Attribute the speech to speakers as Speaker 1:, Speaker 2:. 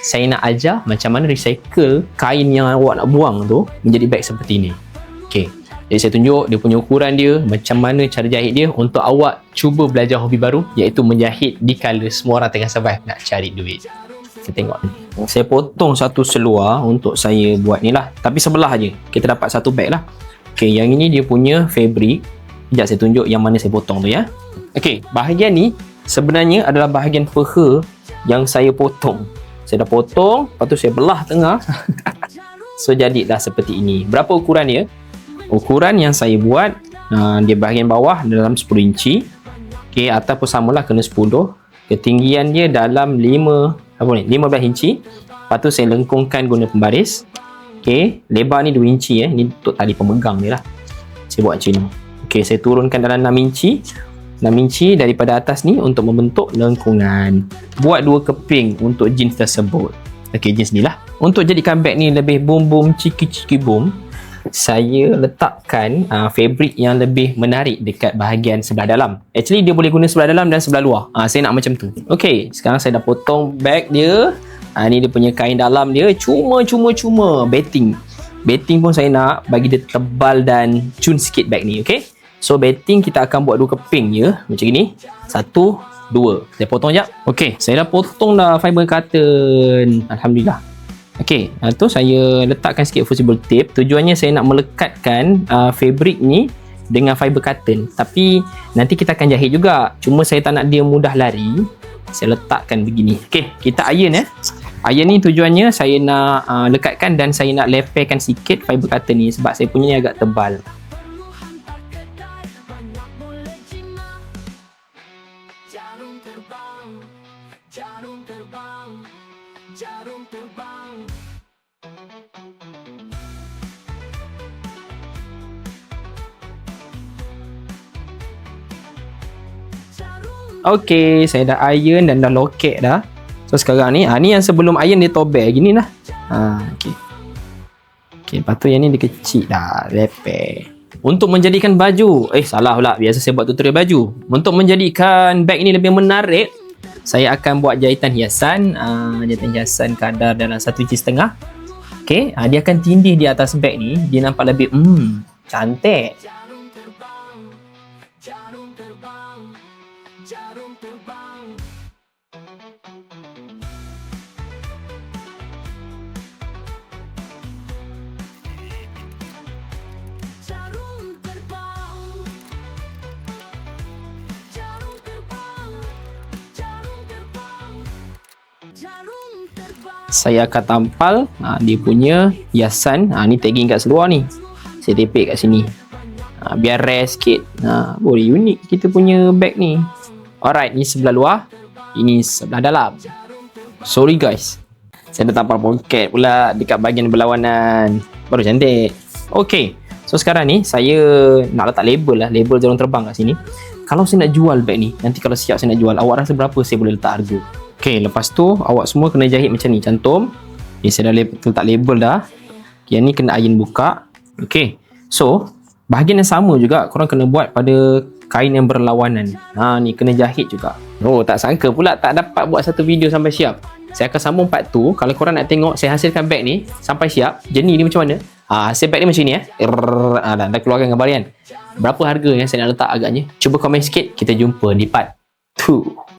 Speaker 1: saya nak ajar macam mana recycle kain yang awak nak buang tu menjadi beg seperti ni. Okay, jadi saya tunjuk dia punya ukuran dia, macam mana cara jahit dia untuk awak cuba belajar hobi baru, iaitu menjahit di kala semua orang tengah survive nak cari duit. Kita tengok ni. Saya potong satu seluar untuk saya buat ni lah, tapi sebelah je kita dapat satu beg lah. Okay, yang ini dia punya fabric. Sekejap saya tunjuk yang mana saya potong tu ya. Okay, bahagian ni sebenarnya adalah bahagian peha yang saya potong. Saya dah potong, lepas tu saya belah tengah. So jadilah seperti ini. Berapa ukuran dia? Ukuran yang saya buat, dia bahagian bawah dalam 10 inci. Okay, atas pun samalah, kena 10. Ketinggian dia dalam 15 inci. Lepas tu saya lengkungkan guna pembaris. Okay, lebar ni 2 inci ni untuk tali pemegang dia lah. Saya buat macam ni. Okay, saya turunkan dalam 6 inci. 6 inci daripada atas ni untuk membentuk lengkungan. Buat 2 keping untuk jeans tersebut. Okay, jeans ni lah. Untuk jadikan beg ni lebih boom ciki boom, saya letakkan fabric yang lebih menarik dekat bahagian sebelah dalam. Actually dia boleh guna sebelah dalam dan sebelah luar. Saya nak macam tu. Okay, sekarang saya dah potong beg dia. Ni dia punya kain dalam dia. Cuma batting. Batting pun saya nak bagi dia tebal dan cun sikit beg ni. Okay, so batting kita akan buat 2 keping je macam ni. 1, 2. Saya potong sekejap. Okay, saya dah potong dah fiber carton. Alhamdulillah. Okay, tu saya letakkan sikit fusible tape. Tujuannya saya nak melekatkan fabric ni dengan fiber carton. Tapi nanti kita akan jahit juga. Cuma saya tak nak dia mudah lari. Saya letakkan begini. Okay, kita iron Iron ni tujuannya saya nak lekatkan dan saya nak lepaskan sikit fiber carton ni sebab saya punya ni agak tebal. Okay, saya dah iron dan dah loket dah. So sekarang ni, ni yang sebelum iron dia tobek gini lah. Okay. Okay, lepas tu yang ni dia kecil dah, lepek. Untuk menjadikan baju, salah pula, biasa saya buat tutorial baju. Untuk menjadikan beg ni lebih menarik, saya akan buat jahitan hiasan. Jahitan hiasan kadar dalam 1,5 inci. Okay, dia akan tindih di atas beg ni, dia nampak lebih cantik. Saya akan tampal dia punya hiasan. Ni tagging kat seluar ni. Saya tepek kat sini. Biar rare sikit. Boleh unik kita punya bag ni. Alright, ni sebelah luar. Ini sebelah dalam. Sorry guys, saya dah tampal poket pula dekat bahagian berlawanan. Baru cantik. Okay, so sekarang ni saya nak letak label lah. Label jarum terbang kat sini. Kalau saya nak jual bag ni, nanti kalau siap saya nak jual, awak rasa berapa saya boleh letak harga? Okay, lepas tu awak semua kena jahit macam ni. Cantum. Okay, saya dah letak label dah. Yang ni kena iron buka. Okay, so bahagian yang sama juga korang kena buat pada kain yang berlawanan. Ni kena jahit juga. Tak sangka pula tak dapat buat satu video sampai siap. Saya akan sambung part tu. Kalau korang nak tengok saya hasilkan bag ni sampai siap, jenis ni macam mana, hasil bag ni macam ni dah keluarkan gambar kan. Berapa harga yang saya nak letak agaknya, cuba komen sikit. Kita jumpa di part 2.